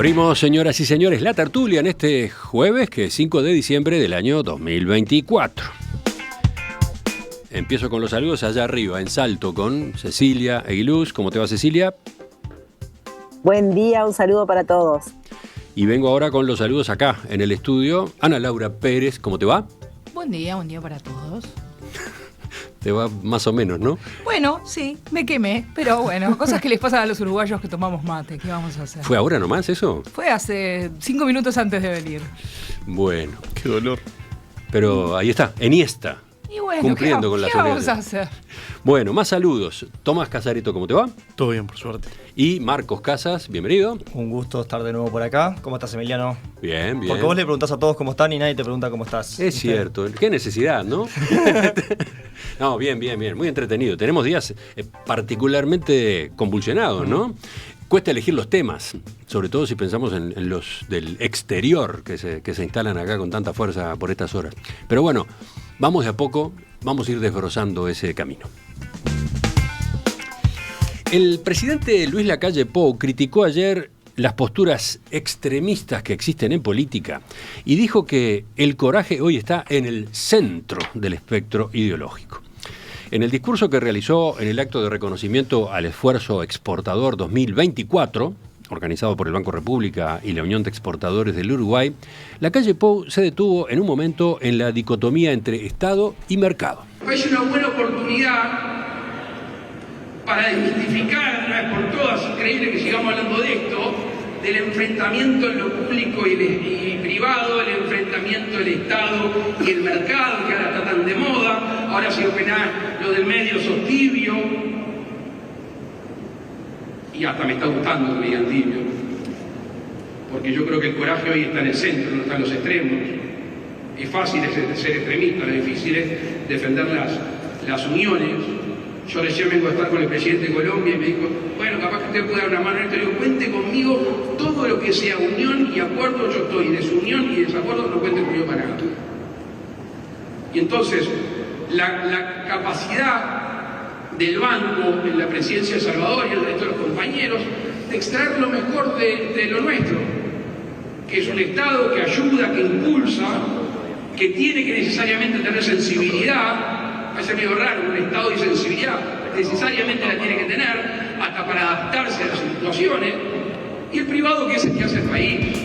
Abrimos, señoras y señores, la tertulia en este jueves, que es 5 de diciembre del año 2024. Empiezo con los saludos allá arriba, en Salto, con Cecilia Aguiluz. ¿Cómo te va, Cecilia? Buen día, un saludo para todos. Y vengo ahora con los saludos acá, en el estudio. Ana Laura Pérez, ¿cómo te va? Buen día para todos. Te va más o menos, ¿no? Bueno, sí, me quemé, pero bueno, cosas que les pasan a los uruguayos que tomamos mate, ¿qué vamos a hacer? ¿Fue ahora nomás eso? Fue hace 5 minutos antes de venir. Bueno. Qué dolor. Pero ahí está, Iniesta. Y bueno, cumpliendo con las ¿qué vamos a obligaciones. hacer? Bueno, más saludos. Tomás Casareto, ¿cómo te va? Todo bien, por suerte. Y Marcos Casas, bienvenido. Un gusto estar de nuevo por acá. ¿Cómo estás, Emiliano? Bien, bien. Porque vos le preguntás a todos cómo están y nadie te pregunta cómo estás. Es cierto, qué necesidad, ¿no? No, bien, muy entretenido. Tenemos días particularmente convulsionados, ¿no? Cuesta elegir los temas, sobre todo si pensamos en los del exterior que se instalan acá con tanta fuerza por estas horas. Pero bueno, vamos de a poco, vamos a ir desbrozando ese camino. El presidente Luis Lacalle Pou criticó ayer las posturas extremistas que existen en política y dijo que el coraje hoy está en el centro del espectro ideológico. En el discurso que realizó en el acto de reconocimiento al esfuerzo exportador 2024, organizado por el Banco República y la Unión de Exportadores del Uruguay, Lacalle Pou se detuvo en un momento en la dicotomía entre Estado y mercado. Es una buena oportunidad para desmitificar una vez por todas, increíble que sigamos hablando de esto, del enfrentamiento en lo público y privado, el enfrentamiento del Estado y el mercado, que ahora está tan de moda. Ahora si opinás lo del medio sos tibio, y hasta me está gustando que me digan tibio, porque yo creo que el coraje hoy está en el centro, no está en los extremos. Es fácil ser extremista, lo difícil es defender las uniones. Yo recién vengo a estar con el presidente de Colombia y me dijo, bueno, capaz que usted puede dar una mano en esto. Le digo, cuente conmigo, todo lo que sea unión y acuerdo, yo estoy. Desunión y desacuerdo, no cuente conmigo para nada. Y entonces, la capacidad del banco, en la presidencia de Salvador y el resto de los compañeros, de extraer lo mejor de lo nuestro, que es un Estado que ayuda, que impulsa, que tiene que necesariamente tener sensibilidad. Parece medio raro, un estado de sensibilidad necesariamente la tiene que tener hasta para adaptarse a las situaciones, y el privado que es el que hace el país.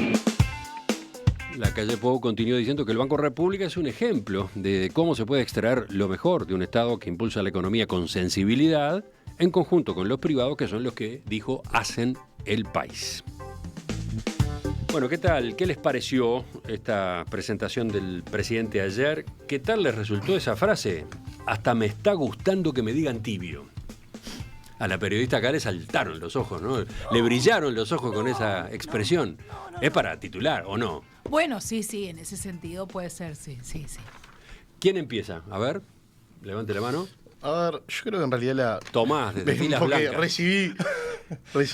Lacalle Pou continuó diciendo que el Banco República es un ejemplo de cómo se puede extraer lo mejor de un Estado que impulsa la economía con sensibilidad en conjunto con los privados, que son los que, dijo, hacen el país. Bueno, ¿qué tal? ¿Qué les pareció esta presentación del presidente ayer? ¿Qué tal les resultó esa frase? Hasta me está gustando que me digan tibio. A la periodista acá le saltaron los ojos, ¿no? Le brillaron los ojos con esa expresión. ¿Es para titular o no? Bueno, sí, en ese sentido puede ser, sí. ¿Quién empieza? A ver, levante la mano. A ver, yo creo que en realidad Tomás, desde filas porque blancas. recibí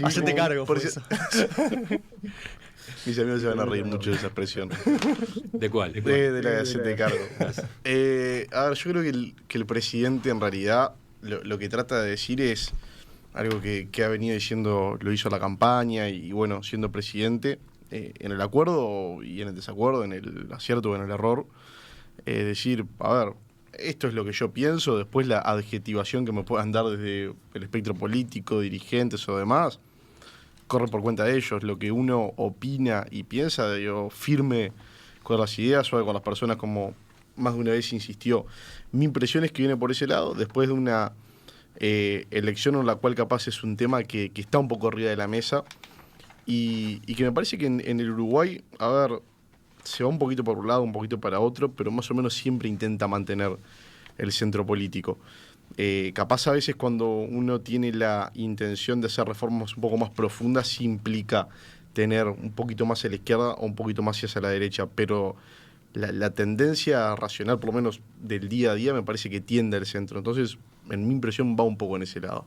Hacete cargo por eso. Mis amigos se van a reír mucho de esa expresión. ¿De cuál? De la de hacete cargo. A ver, yo creo que el presidente en realidad lo que trata de decir es algo que ha venido diciendo, lo hizo la campaña y bueno, siendo presidente, en el acuerdo y en el desacuerdo, en el acierto o en el error, decir, a ver, esto es lo que yo pienso, después la adjetivación que me puedan dar desde el espectro político, dirigentes o demás, corre por cuenta de ellos. Lo que uno opina y piensa, yo firme con las ideas o con las personas, como más de una vez insistió. Mi impresión es que viene por ese lado, después de una elección en la cual capaz es un tema que está un poco arriba de la mesa y que me parece que en el Uruguay, a ver, se va un poquito por un lado, un poquito para otro, pero más o menos siempre intenta mantener el centro político. Capaz a veces cuando uno tiene la intención de hacer reformas un poco más profundas, sí implica tener un poquito más a la izquierda o un poquito más hacia la derecha, pero la tendencia racional, por lo menos del día a día, me parece que tiende al centro. Entonces, en mi impresión, va un poco en ese lado.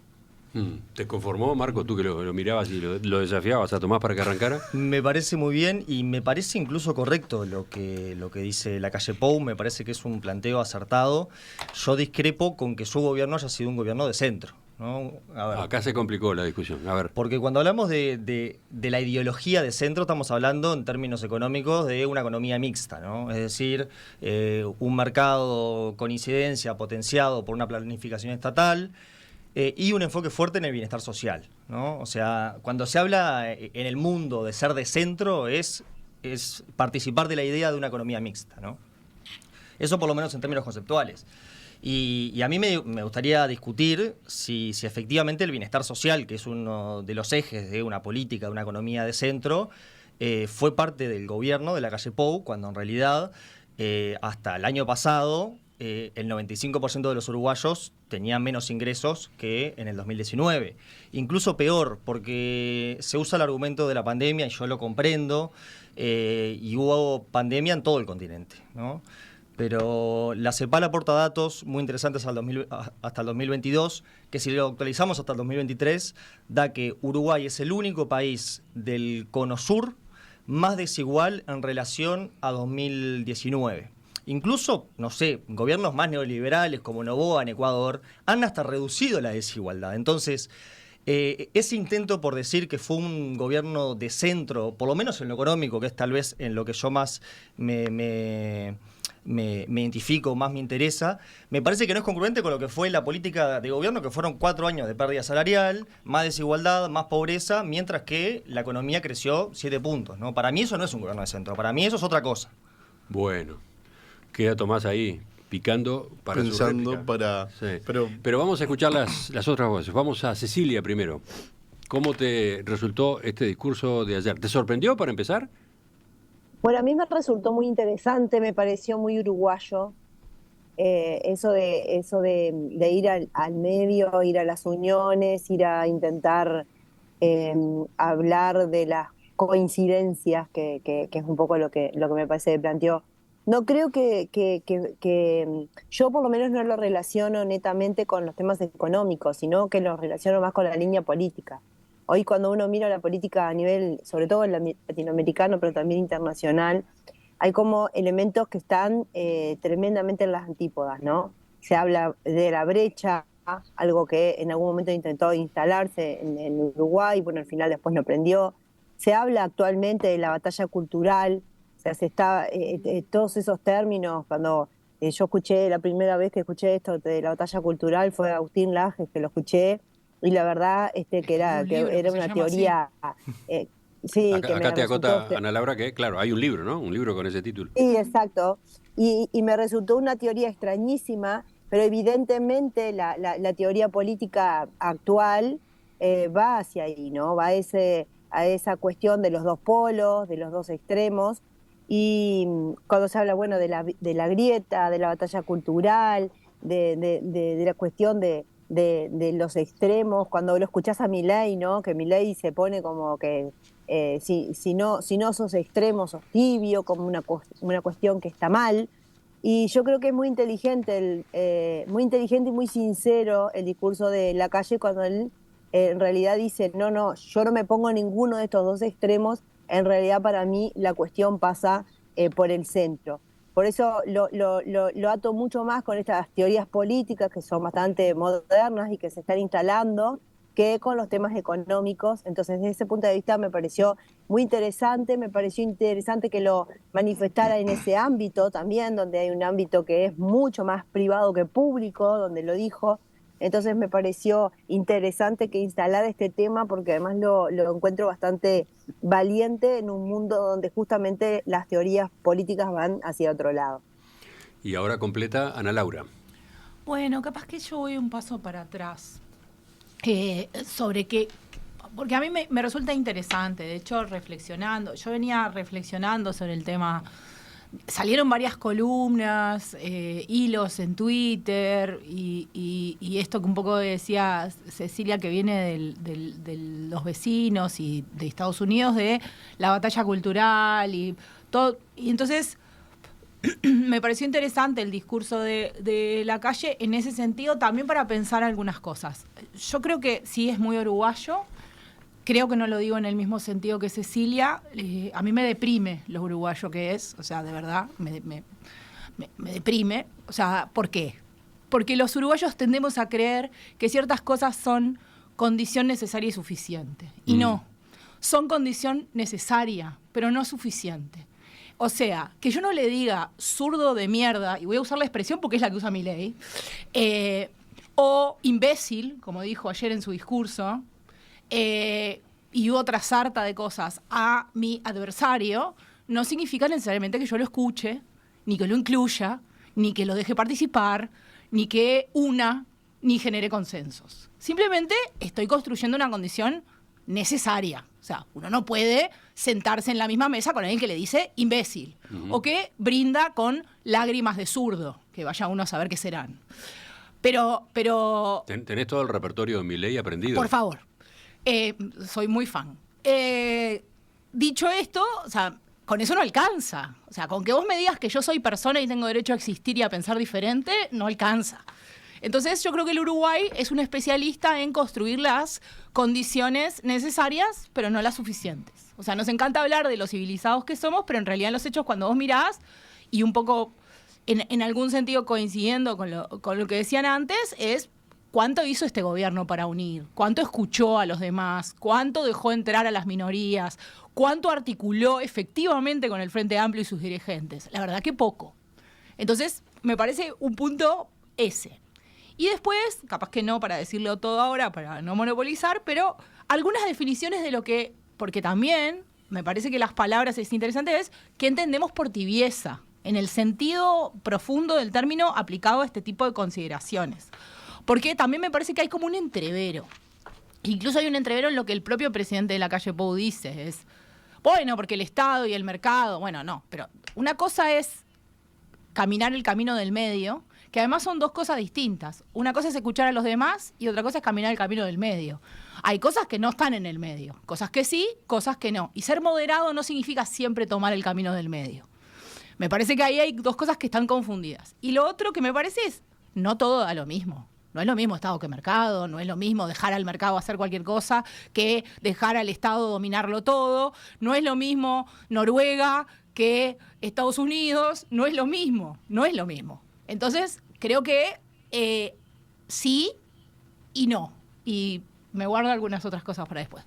¿Te conformó, Marco, tú que lo mirabas y lo desafiabas a Tomás para que arrancara? Me parece muy bien y me parece incluso correcto lo que dice Lacalle Pou. Me parece que es un planteo acertado. Yo discrepo con que su gobierno haya sido un gobierno de centro. ¿no? A ver. Acá se complicó la discusión. A ver. Porque cuando hablamos de la ideología de centro, estamos hablando en términos económicos de una economía mixta, ¿no? Es decir, un mercado con incidencia potenciado por una planificación estatal y un enfoque fuerte en el bienestar social, ¿no? O sea, cuando se habla en el mundo de ser de centro es participar de la idea de una economía mixta, ¿no? Eso por lo menos en términos conceptuales. Y a mí me gustaría discutir si efectivamente el bienestar social, que es uno de los ejes de una política, de una economía de centro, fue parte del gobierno de Lacalle Pou, cuando en realidad hasta el año pasado el 95% de los uruguayos tenían menos ingresos que en el 2019. Incluso peor, porque se usa el argumento de la pandemia, y yo lo comprendo, y hubo pandemia en todo el continente, ¿no? Pero la CEPAL aporta datos muy interesantes hasta el 2022, que si lo actualizamos hasta el 2023, da que Uruguay es el único país del Cono Sur más desigual en relación a 2019. Incluso, no sé, gobiernos más neoliberales como Noboa en Ecuador han hasta reducido la desigualdad. Entonces, ese intento por decir que fue un gobierno de centro, por lo menos en lo económico, que es tal vez en lo que yo más me identifico, más me interesa, me parece que no es congruente con lo que fue la política de gobierno, que fueron 4 años de pérdida salarial, más desigualdad, más pobreza, mientras que la economía creció 7 puntos, ¿no? Para mí eso no es un gobierno de centro, para mí eso es otra cosa. Bueno, queda Tomás ahí picando para pensando su réplica. para... Sí. Pero vamos a escuchar las otras voces. Vamos a Cecilia primero. ¿Cómo te resultó este discurso de ayer? ¿Te sorprendió para empezar? Bueno, a mí me resultó muy interesante, me pareció muy uruguayo, eso de ir al medio, ir a las uniones, ir a intentar hablar de las coincidencias, que es un poco lo que me parece que planteó. No creo que yo por lo menos no lo relaciono netamente con los temas económicos, sino que lo relaciono más con la línea política. Hoy cuando uno mira la política a nivel, sobre todo latinoamericano, pero también internacional, hay como elementos que están tremendamente en las antípodas, ¿no? Se habla de la brecha, algo que en algún momento intentó instalarse en Uruguay, bueno, al final después no prendió. Se habla actualmente de la batalla cultural, o sea, se está todos esos términos. Cuando yo escuché, la primera vez que escuché esto de la batalla cultural fue Agustín Lajes, que lo escuché, y la verdad que era una teoría... sí, acá te acota Ana Laura que, claro, hay un libro, ¿no? Un libro con ese título. Sí, exacto. Y me resultó una teoría extrañísima, pero evidentemente la teoría política actual va hacia ahí, ¿no? Va a esa cuestión de los dos polos, de los dos extremos. Y cuando se habla, bueno, de la grieta, de la batalla cultural, de la cuestión de los extremos, cuando lo escuchás a Milei, ¿no? Que Milei se pone como que si no sos extremo, sos tibio, como una cuestión que está mal. Y yo creo que es muy inteligente y muy sincero el discurso de Lacalle cuando él en realidad dice, no, yo no me pongo en ninguno de estos dos extremos, en realidad para mí la cuestión pasa por el centro. Por eso lo ato mucho más con estas teorías políticas que son bastante modernas y que se están instalando, que con los temas económicos. Entonces, desde ese punto de vista me pareció muy interesante, me pareció interesante que lo manifestara en ese ámbito también, donde hay un ámbito que es mucho más privado que público, donde lo dijo. Entonces me pareció interesante que instalara este tema, porque además lo encuentro bastante valiente en un mundo donde justamente las teorías políticas van hacia otro lado. Y ahora completa Ana Laura. Bueno, capaz que yo voy un paso para atrás. Sobre qué, porque a mí me resulta interesante, de hecho yo venía reflexionando sobre el tema, salieron varias columnas, hilos en Twitter y esto que un poco decía Cecilia, que viene de los vecinos y de Estados Unidos, de la batalla cultural y todo, y entonces me pareció interesante el discurso de Lacalle en ese sentido, también para pensar algunas cosas. Yo creo que sí es muy uruguayo, creo que no lo digo en el mismo sentido que Cecilia, a mí me deprime lo uruguayo que es, o sea, de verdad, me deprime. O sea, ¿por qué? porque los uruguayos tendemos a creer que ciertas cosas son condición necesaria y suficiente. Y no, son condición necesaria, pero no suficiente. O sea, que yo no le diga zurdo de mierda, y voy a usar la expresión porque es la que usa Milei, o imbécil, como dijo ayer en su discurso, y otra sarta de cosas a mi adversario, no significa necesariamente que yo lo escuche, ni que lo incluya, ni que lo deje participar, ni que ni genere consensos. Simplemente estoy construyendo una condición necesaria. O sea, uno no puede sentarse en la misma mesa con alguien que le dice imbécil o que brinda con lágrimas de zurdo, que vaya uno a saber qué serán. Pero Tenés todo el repertorio de Milei aprendido. por favor, soy muy fan. Dicho esto, o sea, con eso no alcanza. O sea, con que vos me digas que yo soy persona y tengo derecho a existir y a pensar diferente, no alcanza. Entonces yo creo que el Uruguay es un especialista en construir las condiciones necesarias, pero no las suficientes. O sea, nos encanta hablar de lo civilizados que somos, pero en realidad en los hechos, cuando vos mirás, y un poco en algún sentido coincidiendo con lo que decían antes, es cuánto hizo este gobierno para unir, cuánto escuchó a los demás, cuánto dejó entrar a las minorías, cuánto articuló efectivamente con el Frente Amplio y sus dirigentes. La verdad que poco. Entonces, me parece un punto ese. Y después, capaz que no para decirlo todo ahora, para no monopolizar, pero algunas definiciones de lo que, porque también me parece que las palabras es interesante, es qué entendemos por tibieza, en el sentido profundo del término aplicado a este tipo de consideraciones. Porque también me parece que hay como un entrevero. Incluso hay un entrevero en lo que el propio presidente de la calle Pou dice, es, bueno, porque el Estado y el mercado, bueno, no, pero una cosa es caminar el camino del medio, que además son dos cosas distintas. Una cosa es escuchar a los demás y otra cosa es caminar el camino del medio. Hay cosas que no están en el medio, cosas que sí, cosas que no. Y ser moderado no significa siempre tomar el camino del medio. Me parece que ahí hay dos cosas que están confundidas. Y lo otro que me parece es, no todo da lo mismo. No es lo mismo Estado que mercado, no es lo mismo dejar al mercado hacer cualquier cosa que dejar al Estado dominarlo todo. No es lo mismo Noruega que Estados Unidos, no es lo mismo. Entonces, creo que sí y no. Y me guardo algunas otras cosas para después.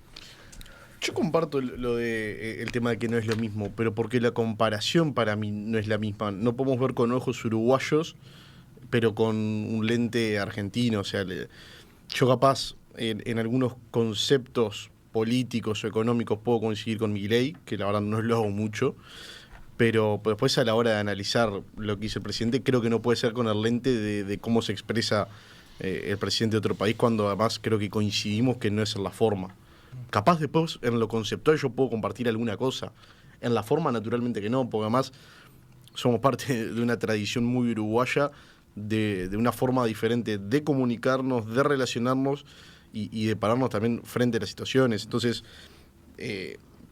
Yo comparto lo de el tema de que no es lo mismo, pero porque la comparación para mí no es la misma. No podemos ver con ojos uruguayos, pero con un lente argentino. O sea, yo capaz en algunos conceptos políticos o económicos puedo coincidir con Milei, que la verdad no lo hago mucho, pero después a la hora de analizar lo que dice el presidente, creo que no puede ser con el lente de cómo se expresa el presidente de otro país, cuando además creo que coincidimos que no es en la forma. Capaz después en lo conceptual yo puedo compartir alguna cosa, en la forma naturalmente que no, porque además somos parte de una tradición muy uruguaya de una forma diferente de comunicarnos, de relacionarnos y de pararnos también frente a las situaciones. Entonces,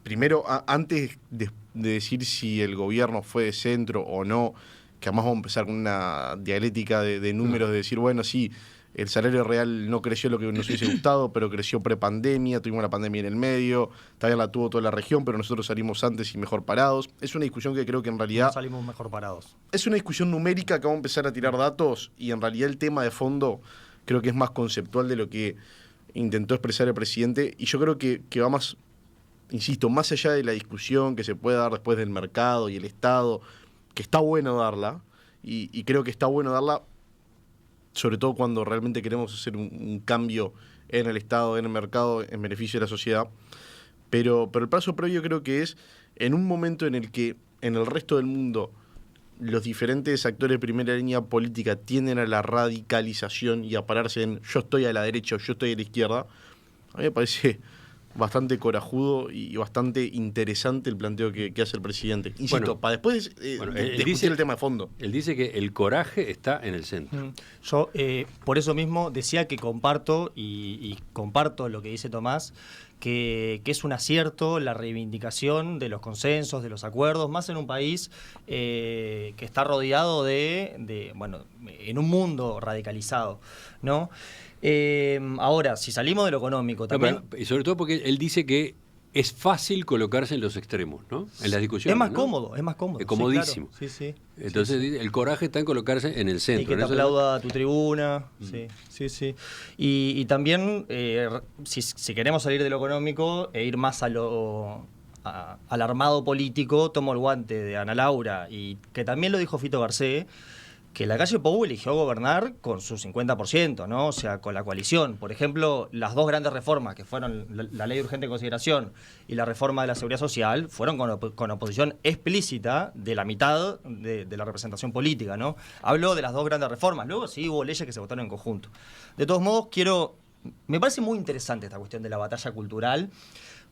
primero, antes de decir si el gobierno fue de centro o no, que además vamos a empezar con una dialéctica de números, de decir, bueno, sí, el salario real no creció lo que nos hubiese gustado, pero creció prepandemia, tuvimos la pandemia en el medio, también la tuvo toda la región, pero nosotros salimos antes y mejor parados. Es una discusión que creo que en realidad... No salimos mejor parados. Es una discusión numérica que vamos a empezar a tirar datos y en realidad el tema de fondo creo que es más conceptual de lo que intentó expresar el presidente, y yo creo que va más, insisto, más allá de la discusión que se puede dar después del mercado y el Estado, que está bueno darla, y creo que está bueno darla sobre todo cuando realmente queremos hacer un cambio en el Estado, en el mercado, en beneficio de la sociedad. Pero el paso previo creo que es en un momento en el que en el resto del mundo los diferentes actores de primera línea política tienden a la radicalización y a pararse en yo estoy a la derecha o yo estoy a la izquierda. A mí me parece bastante corajudo y bastante interesante el planteo que hace el presidente. Insisto, para después discutir el tema de fondo. Él dice que el coraje está en el centro. Yo por eso mismo decía que comparto y comparto lo que dice Tomás, que es un acierto la reivindicación de los consensos, de los acuerdos, más en un país que está rodeado bueno, en un mundo radicalizado, ¿no? Ahora, si salimos de lo económico también... Y sobre todo porque él dice que es fácil colocarse en los extremos, ¿no? En las discusiones. Es más ¿no? cómodo, es más cómodo. Es comodísimo. Sí, claro. Sí. Entonces el coraje está en colocarse en el Y centro. que te En eso- aplauda tu tribuna. Sí. Y también, si queremos salir de lo económico e ir más al armado político, tomo el guante de Ana Laura, y que también lo dijo Fito Garcés, que la calle Pou eligió gobernar con su 50%, ¿no? O sea, con la coalición. Por ejemplo, las dos grandes reformas, que fueron la ley de urgente consideración y la reforma de la seguridad social, fueron con oposición explícita de la mitad de la representación política, ¿no? Hablo de las dos grandes reformas. Luego sí hubo leyes que se votaron en conjunto. De todos modos, me parece muy interesante esta cuestión de la batalla cultural,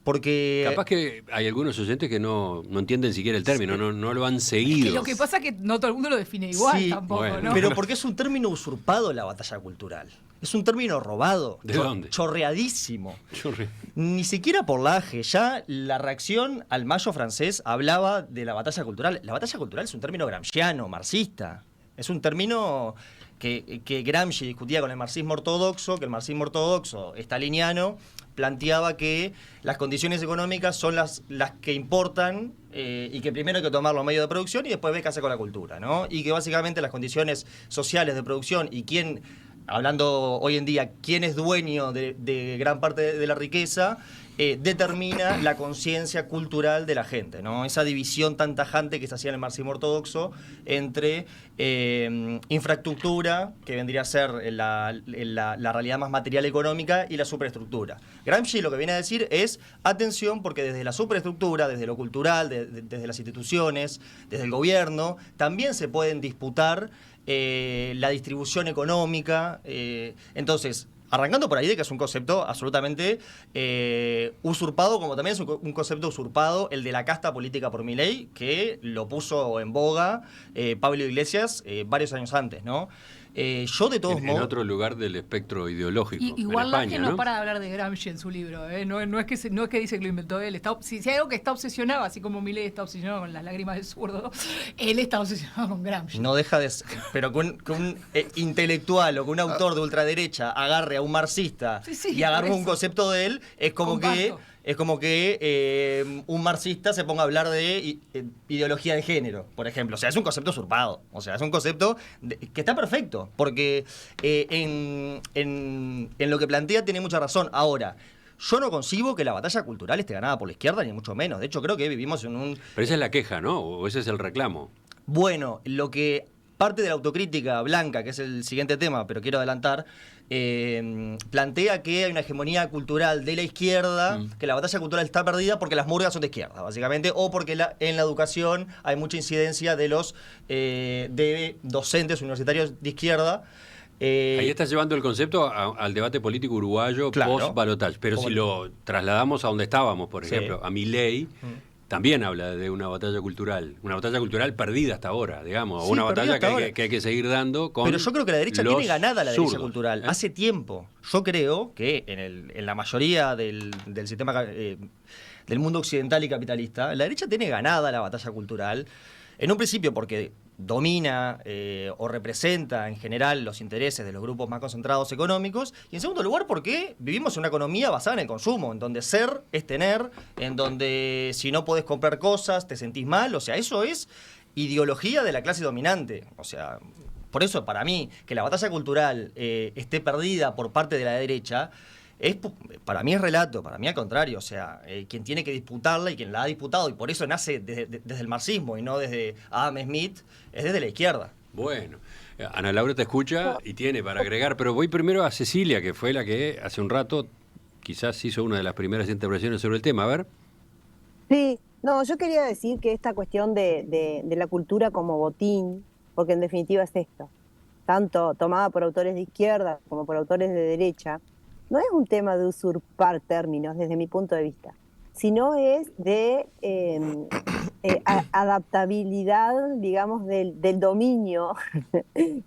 porque... Capaz que hay algunos oyentes que no entienden siquiera el término, no lo han seguido. Que lo que pasa es que no todo el mundo lo define igual Sí, tampoco, bueno. ¿no? Pero porque es un término usurpado la batalla cultural. Es un término robado. ¿De dónde? Chorreadísimo. Yo re- Ni siquiera por la AGE. Ya la reacción al Mayo francés hablaba de la batalla cultural. La batalla cultural es un término gramsciano, marxista. Es un término que Gramsci discutía con el marxismo ortodoxo, que el marxismo ortodoxo staliniano planteaba que las condiciones económicas son las que importan, y que primero hay que tomar los medios de producción y después ver qué hace con la cultura, ¿no? Y que básicamente las condiciones sociales de producción y hablando hoy en día, quién es dueño de gran parte de la riqueza, determina la conciencia cultural de la gente, ¿no? Esa división tan tajante que se hacía en el marxismo ortodoxo entre infraestructura, que vendría a ser la realidad más material económica, y la superestructura. Gramsci lo que viene a decir es, atención, porque desde la superestructura, desde lo cultural, desde las instituciones, desde el gobierno, también se pueden disputar la distribución económica. Entonces, arrancando por ahí de que es un concepto absolutamente usurpado, como también es un concepto usurpado el de la casta política por Milei, que lo puso en boga Pablo Iglesias varios años antes, ¿no? Yo de todos modos... En otro lugar del espectro ideológico, Igual en la España, que no ¿no? para de hablar de Gramsci en su libro, ¿eh? No es que dice que lo inventó él. Si hay algo que está obsesionado, así como Milei está obsesionado con las lágrimas del zurdo, él está obsesionado con Gramsci. No deja de ser, pero que un intelectual o que un autor de ultraderecha agarre a un marxista Sí, y agarre por un eso. concepto de él, es como que un marxista se ponga a hablar de ideología de género, por ejemplo. O sea, es un concepto usurpado. O sea, es un concepto que está perfecto, porque en lo que plantea tiene mucha razón. Ahora, yo no concibo que la batalla cultural esté ganada por la izquierda, ni mucho menos. De hecho, creo que vivimos en un... Pero esa es la queja, ¿no? O ese es el reclamo. Bueno, lo que parte de la autocrítica blanca, que es el siguiente tema, pero quiero adelantar, plantea que hay una hegemonía cultural de la izquierda, que la batalla cultural está perdida porque las murgas son de izquierda, básicamente, o porque en la educación hay mucha incidencia de los de docentes universitarios de izquierda. Ahí estás llevando el concepto al debate político uruguayo Claro. post-balotage. Pero si lo trasladamos a donde estábamos, por Sí. ejemplo, a Milei, también habla de una batalla cultural perdida hasta ahora, digamos, Sí, una perdida batalla hasta ahora. que hay que seguir dando con Pero yo creo que la derecha los tiene ganada la derecha zurdos, cultural. ¿eh? Hace tiempo. Yo creo que en la mayoría del sistema del mundo occidental y capitalista, la derecha tiene ganada la batalla cultural. En un principio porque domina o representa en general los intereses de los grupos más concentrados económicos, y en segundo lugar porque vivimos en una economía basada en el consumo, en donde ser es tener, en donde si no podés comprar cosas te sentís mal. O sea, eso es ideología de la clase dominante. O sea, por eso para mí que la batalla cultural esté perdida por parte de la derecha, para mí es relato, para mí al contrario. O sea, quien tiene que disputarla y quien la ha disputado, y por eso nace desde el marxismo y no desde Adam Smith, es desde la izquierda. Bueno, Ana Laura te escucha y tiene para agregar, pero voy primero a Cecilia, que fue la que hace un rato quizás hizo una de las primeras intervenciones sobre el tema. A ver. Sí, no, yo quería decir que esta cuestión de la cultura como botín, porque en definitiva es esto, tanto tomada por autores de izquierda como por autores de derecha, no es un tema de usurpar términos desde mi punto de vista, sino es de adaptabilidad, digamos, del dominio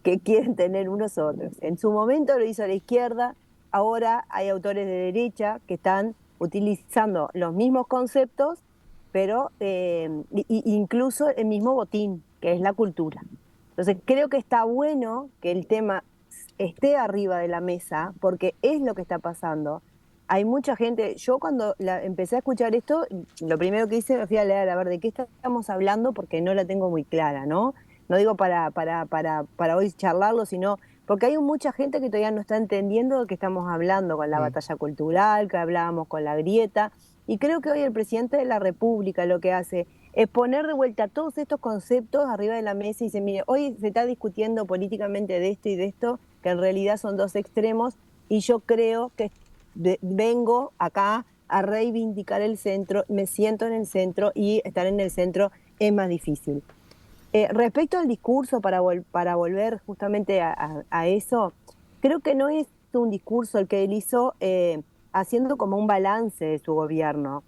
que quieren tener unos otros. En su momento lo hizo la izquierda, ahora hay autores de derecha que están utilizando los mismos conceptos, pero incluso el mismo botín, que es la cultura. Entonces creo que está bueno que el tema esté arriba de la mesa, porque es lo que está pasando. hay mucha gente, yo cuando empecé a escuchar esto, lo primero que hice me fui a leer a ver de qué estamos hablando porque no la tengo muy clara, ¿no? No digo para hoy charlarlo, sino porque hay mucha gente que todavía no está entendiendo de qué estamos hablando con la batalla cultural, que hablábamos con la grieta, y creo que hoy el presidente de la República lo que hace es poner de vuelta todos estos conceptos arriba de la mesa y dice, mire, hoy se está discutiendo políticamente de esto y de esto, que en realidad son dos extremos, y yo creo que vengo acá a reivindicar el centro, me siento en el centro y estar en el centro es más difícil. Respecto al discurso, para volver justamente a eso, creo que no es un discurso el que él hizo haciendo como un balance de su gobierno.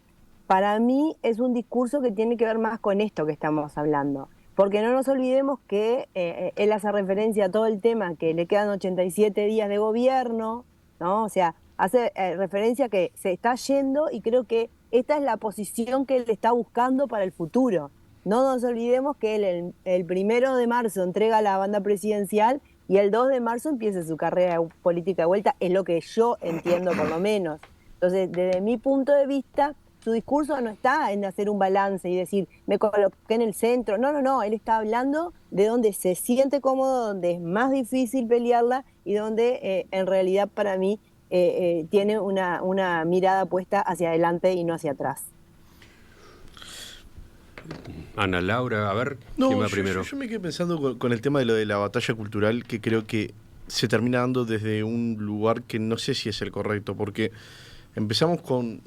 Para mí es un discurso que tiene que ver más con esto que estamos hablando. Porque no nos olvidemos que él hace referencia a todo el tema, que le quedan 87 días de gobierno, ¿no? O sea, hace referencia a que se está yendo y creo que esta es la posición que él está buscando para el futuro. No nos olvidemos que él el 1 de marzo entrega la banda presidencial y el 2 de marzo empieza su carrera política de vuelta, es lo que yo entiendo por lo menos. Entonces, desde mi punto de vista, su discurso no está en hacer un balance y decir, me coloqué en el centro. No, él está hablando de donde se siente cómodo, donde es más difícil pelearla y donde en realidad para mí tiene una mirada puesta hacia adelante y no hacia atrás. Ana Laura, a ver, ¿quién va primero? Yo me quedé pensando con el tema de lo de la batalla cultural, que creo que se termina dando desde un lugar que no sé si es el correcto, porque empezamos con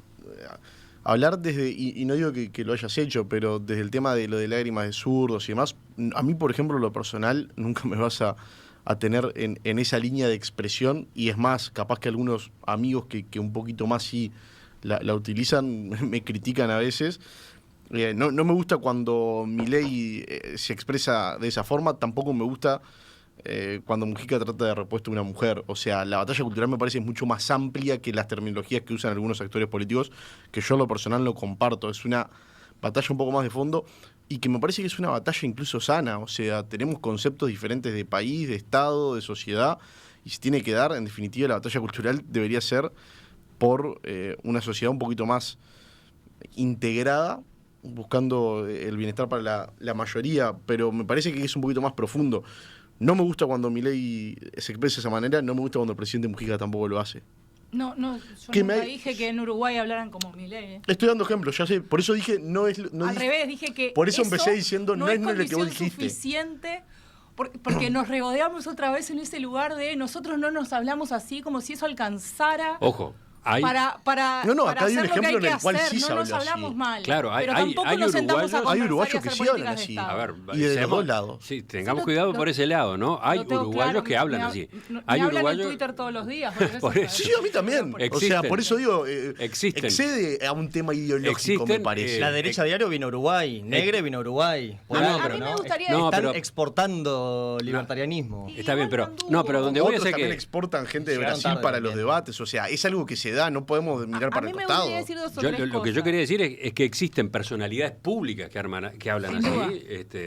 hablar desde, y no digo que lo hayas hecho, pero desde el tema de lo de lágrimas de zurdos y demás. A mí, por ejemplo, lo personal, nunca me vas a tener en esa línea de expresión, y es más, capaz que algunos amigos que un poquito más sí la utilizan, me critican a veces. No me gusta cuando Milei se expresa de esa forma, tampoco me gusta cuando Mujica trata de repuesto a una mujer. O sea, la batalla cultural me parece mucho más amplia que las terminologías que usan algunos actores políticos, que yo en lo personal no comparto. Es una batalla un poco más de fondo y que me parece que es una batalla incluso sana. O sea, tenemos conceptos diferentes de país, de Estado, de sociedad, y se tiene que dar, en definitiva, la batalla cultural debería ser por una sociedad un poquito más integrada, buscando el bienestar para la mayoría, pero me parece que es un poquito más profundo. No me gusta cuando Milei se expresa de esa manera, no me gusta cuando el presidente Mujica tampoco lo hace. No, yo nunca dije que en Uruguay hablaran como Milei. Estoy dando ejemplos, ya sé, por eso dije, al revés, dije que por eso empecé diciendo, no es lo que vos dijiste. Suficiente, porque nos regodeamos otra vez en ese lugar de nosotros no nos hablamos así, como si eso alcanzara. Ojo. Para acá hay un ejemplo en el cual sí se no habla nos hablamos así. mal, Claro, pero tampoco nos sentamos a hay uruguayos conversar y que hacer sí hablan políticas así. de Estado. A ver, Y de los dos lados. Sí, tengamos cuidado por ese lado, ¿no? Hay uruguayos claro, que hablan así. Hay hablan en Twitter todos los días. Por eso. Sí, a mí también. Existen. O sea, por eso digo, Existen. excede a un tema ideológico, me parece. La derecha diario vino a Uruguay, Negre vino a Uruguay. A mí me gustaría Están exportando libertarianismo. Está bien, pero donde voy a Otros ser también que exportan gente de Llegaron Brasil tarde para también. los debates. O sea, es algo que se da, no podemos mirar para el costado. lo que yo quería decir es que existen personalidades públicas que hablan Sin duda. así,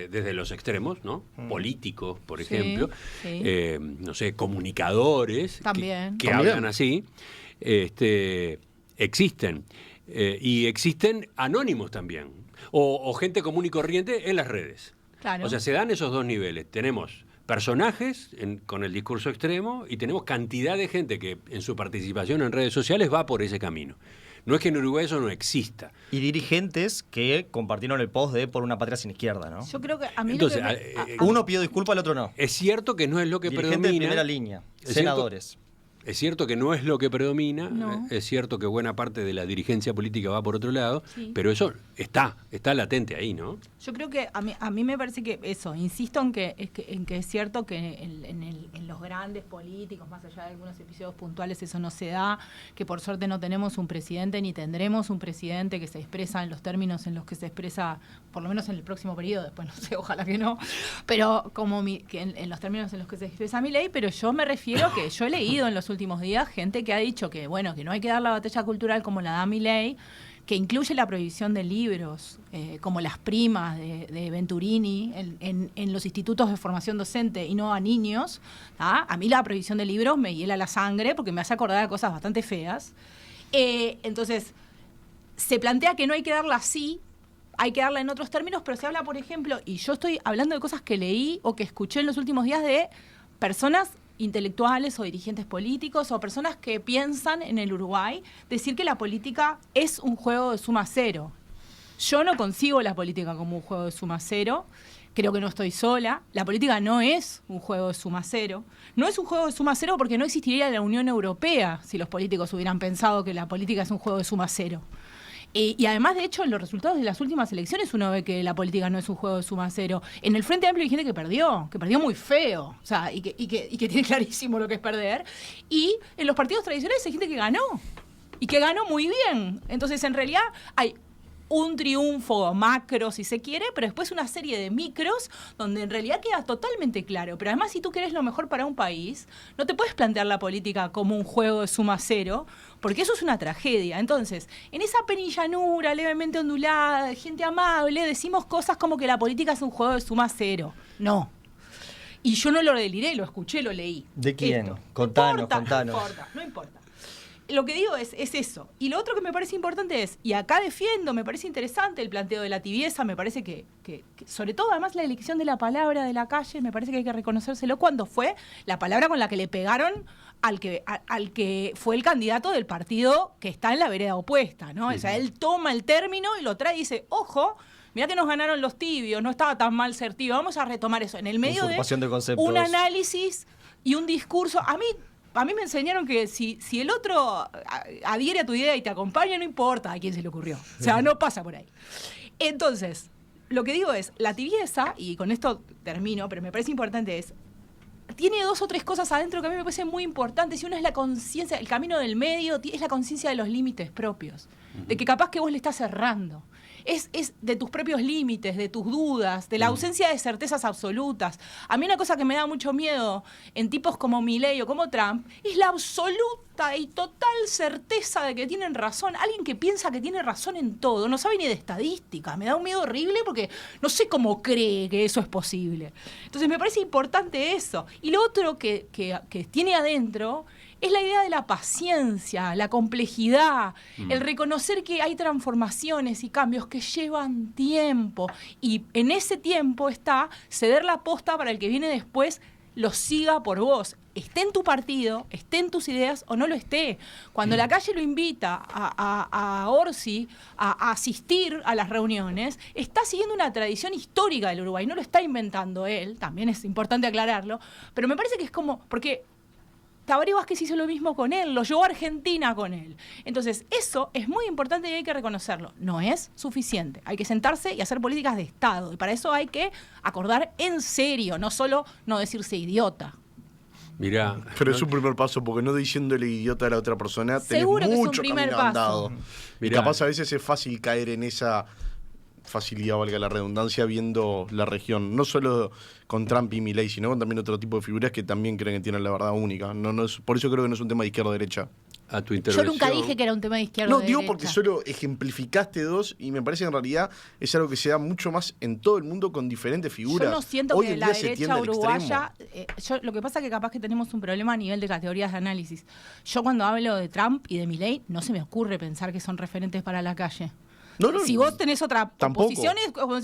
desde los extremos, ¿no? Políticos, por ejemplo, sí. No sé, comunicadores También. que hablan así, existen. Y existen anónimos también, o gente común y corriente en las redes. Claro. O sea, se dan esos dos niveles. Tenemos personajes con el discurso extremo y tenemos cantidad de gente que en su participación en redes sociales va por ese camino. No es que en Uruguay eso no exista. Y dirigentes que compartieron el post de Por una Patria sin Izquierda, ¿no? Yo creo que a mí Entonces, Uno pidió disculpas, el otro no. es cierto que no es lo que Dirigentes de predomina. primera línea, Es senadores. Es cierto que no es lo que predomina, No. es cierto que buena parte de la dirigencia política va por otro lado, Sí. pero eso está latente ahí, ¿no? Yo creo que a mí me parece que eso, insisto en que es cierto que en los grandes políticos, más allá de algunos episodios puntuales, eso no se da, que por suerte no tenemos un presidente ni tendremos un presidente que se expresa en los términos en los que se expresa, por lo menos en el próximo periodo, después no sé, ojalá que no, pero que en los términos en los que se expresa Milei, pero yo me refiero a que yo he leído en los últimos días gente que ha dicho que bueno, que no hay que dar la batalla cultural como la da Milei, que incluye la prohibición de libros, como Las Primas de Venturini, en los institutos de formación docente y no a niños. A mí la prohibición de libros me hiela la sangre porque me hace acordar de cosas bastante feas. Entonces, se plantea que no hay que darla así, hay que darla en otros términos, pero se habla, por ejemplo, y yo estoy hablando de cosas que leí o que escuché en los últimos días de personas intelectuales o dirigentes políticos o personas que piensan en el Uruguay, decir que la política es un juego de suma cero. Yo no concibo la política como un juego de suma cero. Creo que no estoy sola. La política no es un juego de suma cero. No es un juego de suma cero porque no existiría la Unión Europea si los políticos hubieran pensado que la política es un juego de suma cero. Y además, de hecho, en los resultados de las últimas elecciones uno ve que la política no es un juego de suma cero. En el Frente Amplio hay gente que perdió muy feo, o sea, y que tiene clarísimo lo que es perder. Y en los partidos tradicionales hay gente que ganó, y que ganó muy bien. Entonces, en realidad, hay un triunfo macro, si se quiere, pero después una serie de micros donde en realidad queda totalmente claro. Pero además, si tú querés lo mejor para un país, no te puedes plantear la política como un juego de suma cero, porque eso es una tragedia. Entonces, en esa penillanura levemente ondulada, de gente amable, decimos cosas como que la política es un juego de suma cero. No. Y yo no lo deliré, lo escuché, lo leí. ¿De quién? Esto. Contanos. No importa. Lo que digo es eso. Y lo otro que me parece importante es, y acá defiendo, me parece interesante el planteo de la tibieza, me parece que sobre todo además la elección de la palabra de la calle, me parece que hay que reconocérselo cuando fue la palabra con la que le pegaron al que fue el candidato del partido que está en la vereda opuesta, ¿no? O sea, él toma el término y lo trae y dice, ojo, mirá que nos ganaron los tibios, no estaba tan mal ser tibio, vamos a retomar eso. En el medio de un análisis y un discurso, a mí me enseñaron que si el otro adhiere a tu idea y te acompaña, no importa a quién se le ocurrió. O sea, no pasa por ahí. Entonces, lo que digo es, la tibieza, y con esto termino, pero me parece importante, tiene 2 o 3 cosas adentro que a mí me parecen muy importantes. Y una es la conciencia, el camino del medio, es la conciencia de los límites propios. De que capaz que vos le estás errando. Es de tus propios límites, de tus dudas, de la ausencia de certezas absolutas. A mí una cosa que me da mucho miedo en tipos como Milei o como Trump es la absoluta y total certeza de que tienen razón. Alguien que piensa que tiene razón en todo, no sabe ni de estadística. Me da un miedo horrible porque no sé cómo cree que eso es posible. Entonces me parece importante eso. Y lo otro que tiene adentro es la idea de la paciencia, la complejidad, el reconocer que hay transformaciones y cambios que llevan tiempo. Y en ese tiempo está ceder la posta para el que viene después lo siga por vos. Esté en tu partido, esté en tus ideas o no lo esté. Cuando la calle lo invita a Orsi a asistir a las reuniones, está siguiendo una tradición histórica del Uruguay. No lo está inventando él, también es importante aclararlo, pero me parece que es como... porque Tabaré Vázquez hizo lo mismo con él, lo llevó a Argentina con él. Entonces, eso es muy importante y hay que reconocerlo. No es suficiente. Hay que sentarse y hacer políticas de Estado. Y para eso hay que acordar en serio, no solo no decirse idiota. Mirá, pero es un primer paso, porque no diciéndole idiota a la otra persona, seguro tenés que mucho es un primer camino paso. andado. Y capaz a veces es fácil caer en esa facilidad, valga la redundancia, viendo la región, no solo con Trump y Milei, sino con también otro tipo de figuras que también creen que tienen la verdad única. No es, por eso creo que no es un tema de izquierda o derecha. A tu intervención. Yo nunca dije que era un tema de izquierda o No, derecha. digo porque solo ejemplificaste 2 y me parece que en realidad es algo que se da mucho más en todo el mundo con diferentes figuras. Yo no siento Hoy que en la día se derecha tiende al uruguaya... extremo. Lo que pasa es que capaz que tenemos un problema a nivel de categorías de análisis. Yo cuando hablo de Trump y de Milei, no se me ocurre pensar que son referentes para la calle. No, si vos tenés otra posición,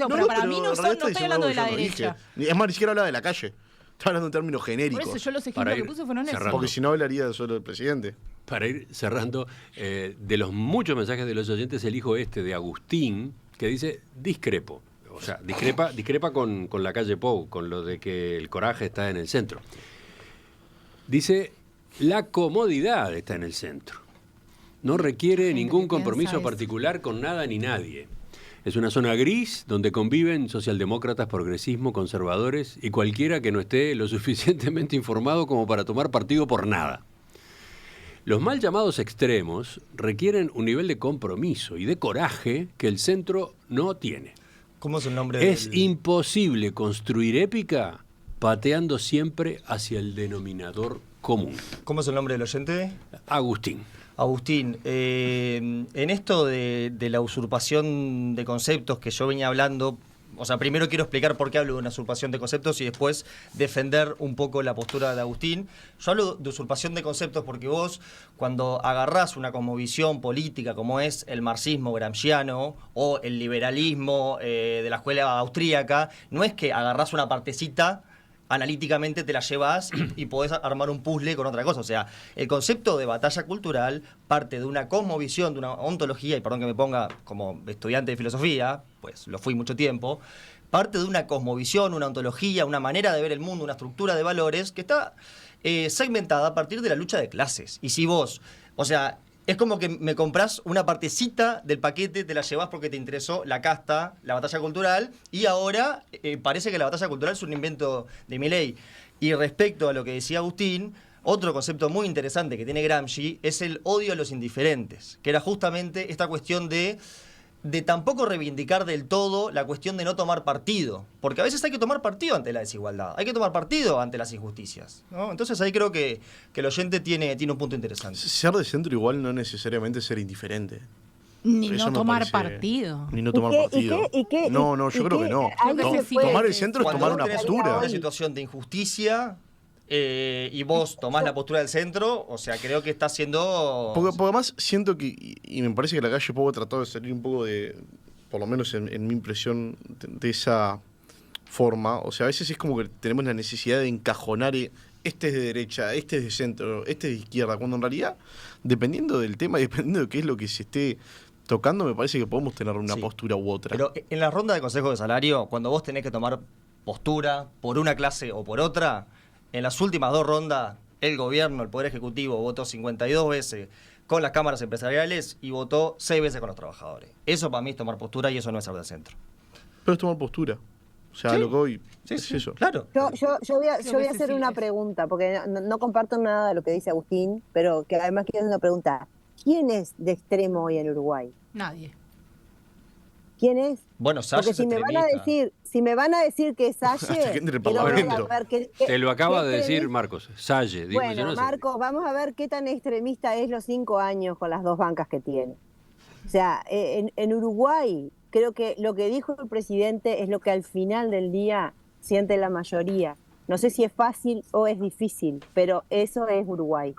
pero para mí no estoy hablando de la derecha. Es más, ni siquiera habla de la calle. Está hablando en términos genéricos. Por eso yo los ejemplos que puse fueron esos. Porque si no hablaría solo del presidente. Para ir cerrando, de los muchos mensajes de los oyentes, elijo este de Agustín, que dice, discrepo. O sea, discrepa con la calle Pou, con lo de que el coraje está en el centro. Dice, la comodidad está en el centro. No requiere ningún compromiso particular con nada ni nadie. Es una zona gris donde conviven socialdemócratas, progresismo, conservadores y cualquiera que no esté lo suficientemente informado como para tomar partido por nada. Los mal llamados extremos requieren un nivel de compromiso y de coraje que el centro no tiene. ¿Cómo es el nombre? Es imposible construir épica pateando siempre hacia el denominador común. ¿Cómo es el nombre del oyente? Agustín. Agustín, en esto de la usurpación de conceptos que yo venía hablando O sea, primero quiero explicar por qué hablo de una usurpación de conceptos y después defender un poco la postura de Agustín. Yo hablo de usurpación de conceptos porque vos, cuando agarrás una cosmovisión política como es el marxismo gramsciano o el liberalismo de la escuela austríaca, no es que agarrás una partecita, analíticamente te la llevas y podés armar un puzzle con otra cosa. O sea, el concepto de batalla cultural parte de una cosmovisión, de una ontología, y perdón que me ponga como estudiante de filosofía, pues lo fui mucho tiempo, parte de una cosmovisión, una ontología, una manera de ver el mundo, una estructura de valores que está segmentada a partir de la lucha de clases. Y si vos, o sea, es como que me comprás una partecita del paquete, te la llevás porque te interesó la casta, la batalla cultural, y ahora parece que la batalla cultural es un invento de Milei. Y respecto a lo que decía Agustín, otro concepto muy interesante que tiene Gramsci es el odio a los indiferentes, que era justamente esta cuestión de tampoco reivindicar del todo la cuestión de no tomar partido, porque a veces hay que tomar partido ante la desigualdad, hay que tomar partido ante las injusticias, ¿no? Entonces ahí creo que el oyente tiene un punto interesante. Ser de centro igual no necesariamente ser indiferente. Ni Eso no me tomar parece- partido. Ni no tomar partido. No, yo creo que no. Creo que se puede. Tomar el centro es Cuando tomar vos una tenés postura. una situación de injusticia y vos tomás la postura del centro, o sea, creo que está siendo... Porque además siento que, y me parece que la calle Pou ha tratado de salir un poco de, por lo menos en mi impresión, de esa forma. O sea, a veces es como que tenemos la necesidad de encajonar, este es de derecha, este es de centro, este es de izquierda, cuando en realidad, dependiendo del tema y dependiendo de qué es lo que se esté tocando, me parece que podemos tener una Sí. postura u otra. Pero en la ronda de consejos de salario, cuando vos tenés que tomar postura por una clase o por otra, en las últimas 2 rondas, el gobierno, el Poder Ejecutivo, votó 52 veces con las cámaras empresariales y votó 6 veces con los trabajadores. Eso para mí es tomar postura y eso no es ser del centro. Pero es tomar postura. O sea, Sí. lo que hoy Sí, es sí, eso. claro. Yo voy a Creo que hacer sí, una es. pregunta, porque no comparto nada de lo que dice Agustín, pero que además quiero hacer una pregunta. ¿Quién es de extremo hoy en Uruguay? Nadie. ¿Quién es? Bueno, Salle Porque es si me van a decir que es Salle, gente en el quiero ver Parlamento. a ver Te lo acaba qué de decir extremista- Marcos, Salle. Digo, yo Bueno, no sé. Marcos, vamos a ver qué tan extremista es los 5 años con las 2 bancas que tiene. O sea, en Uruguay, creo que lo que dijo el presidente es lo que al final del día siente la mayoría. No sé si es fácil o es difícil, pero eso es Uruguay.